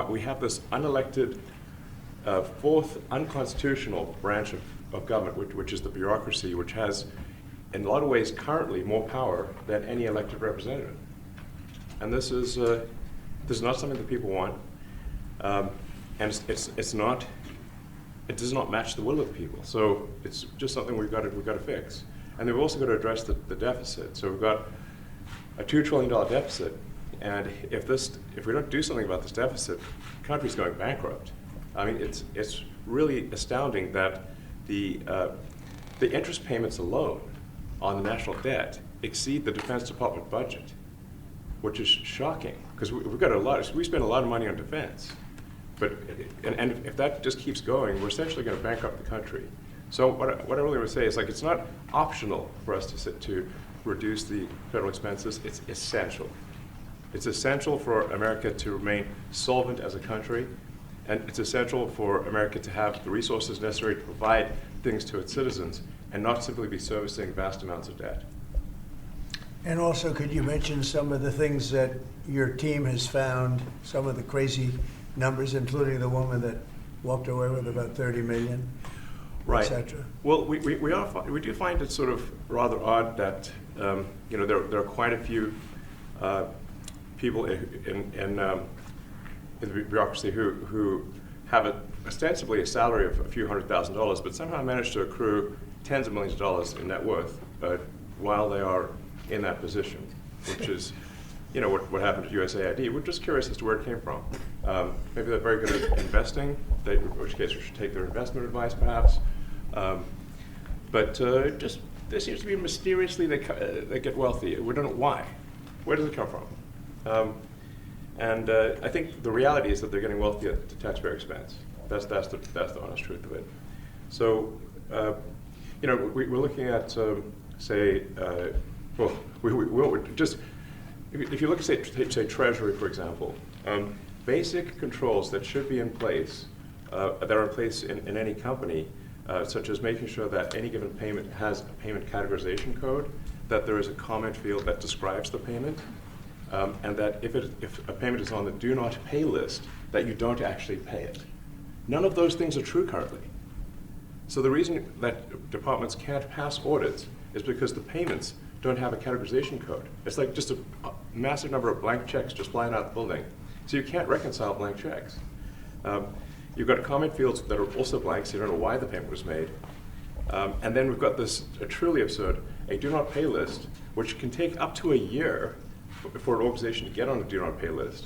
We have this unelected, fourth unconstitutional branch of government, which is the bureaucracy, which has, in a lot of ways, currently more power than any elected representative. And this is not something that people want, and it's not. It does not match the will of the people. So it's just something we've got to fix. And we've also got to address the deficit. So we've got a $2 trillion deficit, and if we don't do something about this deficit, the country's going bankrupt. I mean, it's really astounding that the interest payments alone on the national debt exceed the Defense Department budget, which is shocking because we spend a lot of money on defense. But and if that just keeps going, we're essentially going to bankrupt the country. So what I really want to say is, like, it's not optional for us to reduce the federal expenses. It's essential. It's essential for America to remain solvent as a country, and it's essential for America to have the resources necessary to provide things to its citizens and not simply be servicing vast amounts of debt. And also, could you mention some of the things that your team has found, some of the crazy numbers, including the woman that walked away with about $30 million, right, etc.? Well, we do find it sort of rather odd that there are quite a few people in the bureaucracy who have ostensibly a salary of a few $100,000, but somehow manage to accrue tens of millions of dollars in net worth while they are in that position, which is, what happened at USAID. We're just curious as to where it came from. Maybe they're very good at investing, in which case we should take their investment advice, perhaps. But just there seems to be mysteriously they get wealthy. We don't know why. Where does it come from? And I think the reality is that they're getting wealthy at the taxpayer expense. That's the honest truth of it. So we're looking at if you look at say Treasury, for example, basic controls that should be in place that are in place in any company, such as making sure that any given payment has a payment categorization code, that there is a comment field that describes the payment, and that if a payment is on the do not pay list, that you don't actually pay it. None of those things are true currently. So the reason that departments can't pass audits is because the payments don't have a categorization code. It's like just a massive number of blank checks just flying out the building. So you can't reconcile blank checks. You've got comment fields that are also blank, so you don't know why the payment was made. And then we've got this truly absurd, a do not pay list, which can take up to a year for an organization to get on a do not pay list.